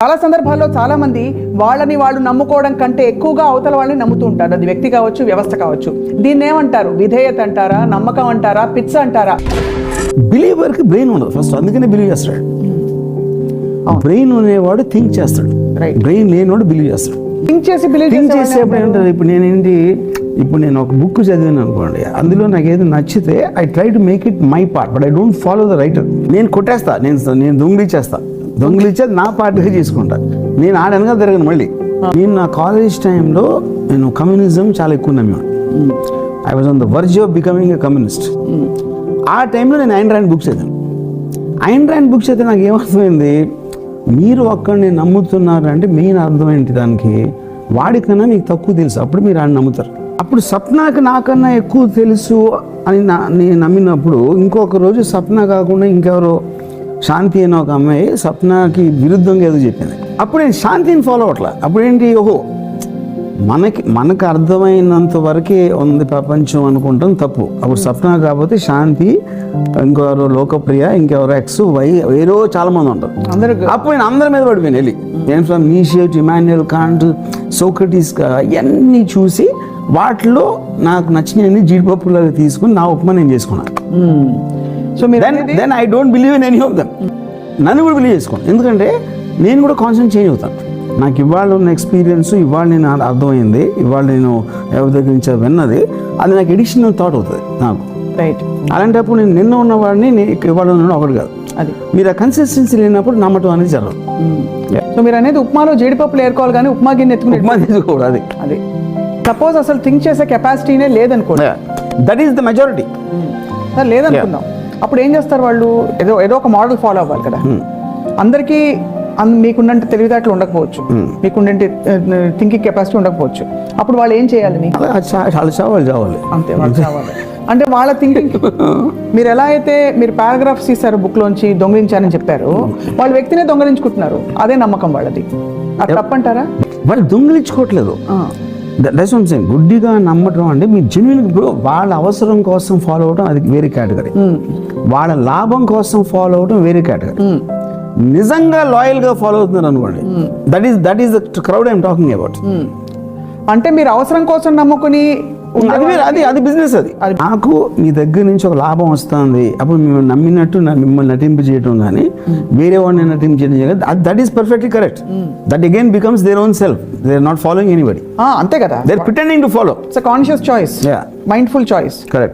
చాలా సందర్భాల్లో చాలా మంది వాళ్ళని వాళ్ళు నమ్ముకోవడం కంటే ఎక్కువగా అవతల వాళ్ళని నమ్ముతూ ఉంటారు. అది వ్యక్తి కావచ్చు, వ్యవస్థ కావచ్చు. దీన్ని ఏమంటారు? విధేయత అంటారా, నమ్మకం అంటారా, పిచ్చ అంటారా? బిలీవర్కి బ్రెయిన్ ఉండదు ఫస్ట్, అందుకనే బిలీవ్ చేస్తాడు. బ్రెయిన్ అనేవాడు థింక్ చేస్తాడు, బ్రెయిన్ లేనివాడు బిలీవ్ చేస్తాడు. థింక్ చేసేప్పుడు ఏంటంటే ఇప్పుడు నేను ఒక బుక్ చదివాను అనుకోండి, అందులో నాకు ఏదో నచ్చితే I try to make it my part, but I don't follow the writer. నేను కొట్టేస్తా, నేను దొంగిలిచ్చేది నా పార్టీగా చేసుకుంటా, నేను ఆడనగా తిరగను. మళ్ళీ నేను నా కాలేజ్ టైంలో నేను కమ్యూనిజం చాలా ఎక్కువ నమ్మాను. I was on the verge of becoming a communist. ఆ టైంలో నేను ఐన్ ర్యాండ్ బుక్స్ చదివాను. ఐన్ ర్యాండ్ బుక్స్ అయితే నాకు ఏమర్థమైంది, మీరు ఒక్కడిని నమ్ముతున్నారు అంటే మెయిన్ అర్థం ఏంటి దానికి, వాడికన్నా మీకు తక్కువ తెలుసు, అప్పుడు మీరు ఆయన నమ్ముతారు. అప్పుడు సప్నాకి నాకన్నా ఎక్కువ తెలుసు అని నేను నమ్మినప్పుడు, ఇంకొక రోజు సప్న కాకుండా ఇంకెవరో శాంతి అనే ఒక అమ్మాయి సప్నాకి విరుద్ధంగా ఏదో చెప్పింది. అప్పుడు నేను శాంతిని ఫాలో అవట్లా. అప్పుడు ఏంటి, ఓహో మనకు అర్థమైనంత వరకే ఉంది ప్రపంచం అనుకుంటాం, తప్పు. అప్పుడు సప్న కాకపోతే శాంతి, ఇంకెవరో లోకప్రియ, ఇంకెవరో ఎక్స్ వై, వేరే చాలా మంది ఉంటారు. అప్పుడు నేను అందరి మీద పడిపోయాను వెళ్ళి. నేను from Nietzsche to Immanuel Kant, Socrates, ఇవన్నీ చూసి వాటిలో నాకు నచ్చినవన్నీ జీడిపప్పులాగా తీసుకుని నా ఉప్మా నేను చేసుకున్నాను. So then I don't believe in any of them. నన్ను కూడా బిలీవ్ చేసుకోండి, ఎందుకంటే నేను కూడా కాన్సెప్ట్ చేంజ్ అవుతాను. నాకు ఇవాళ ఉన్న ఎక్స్పీరియన్స్, ఇవాళ నేను అర్థమైంది, ఇవాళ నేను ఎవరి దగ్గర నుంచి విన్నది, అది నాకు ఎడిషనల్ థాట్ అవుతుంది నాకు. రైట్. అలాంటప్పుడు నేను నిన్న ఉన్నవాడిని ఇవాళ ఉన్నాడు ఒకటి కాదు. అది మీరు ఆ కన్సిస్టెన్సీ లేనప్పుడు నమ్మటం అనేది జరగదు. సో మీరు అనేది ఉప్మాలో జీడిపప్పులు ఏరుకోవాలి కానీ ఉప్మా గిన్నె ఎత్తుకుని అది సపోజ్ అసలు థింక్ చేసే కెపాసిటీనే లేదనుకోండి, దట్ ఈస్ ద మెజారిటీ. లేదనుకుందాం, అప్పుడు ఏం చేస్తారు వాళ్ళు? ఏదో ఒక మోడల్ ఫాలో అవ్వాలి కదా. అందరికీ మీకున్నంత తెలివితేటలు ఉండకపోవచ్చు, మీకుండే థింకింగ్ కెపాసిటీ ఉండకపోవచ్చు. అప్పుడు వాళ్ళు ఏం చేయాలి? చాలా చావాలి అంతే, వాళ్ళు చావాలి. అంటే వాళ్ళ థింకింగ్ మీరు ఎలా అయితే మీరు పారాగ్రాఫ్స్ ఇస్తారు బుక్ లోంచి దొంగిలించారని చెప్పారు, వాళ్ళ వ్యక్తినే దొంగిలించుకుంటున్నారు. అదే నమ్మకం వాళ్ళది. అది తప్పంటారా? వాళ్ళు దొంగిలించుకోవట్లేదు. That's what I'm saying. గుడ్డిగా నమ్మటం అంటే మీ జెన్యున్, ఇప్పుడు వాళ్ళ అవసరం కోసం ఫాలో అవడం అది వేరే కేటగిరీ, వాళ్ళ లాభం కోసం ఫాలో అవడం వేరే కేటగిరీ. నిజంగా లాయల్ గా ఫాలో అవుతున్నారు అనుకోండి, that is the crowd I'm talking about. అంటే మీరు అవసరం కోసం నమ్ముకుని అది బిజినెస్. అది నాకు మీ దగ్గర నుంచి ఒక లాభం వస్తుంది, అప్పుడు మిమ్మల్ని నమ్మినట్టు మిమ్మల్ని నటింపు చేయడం కానీ వేరే వాడిని నటింపు చేయడం, that is perfectly correct. That again becomes their own self, they are not following anybody. అంతే కదా, they are pretending to follow. It's a conscious choice, mindful choice. Correct.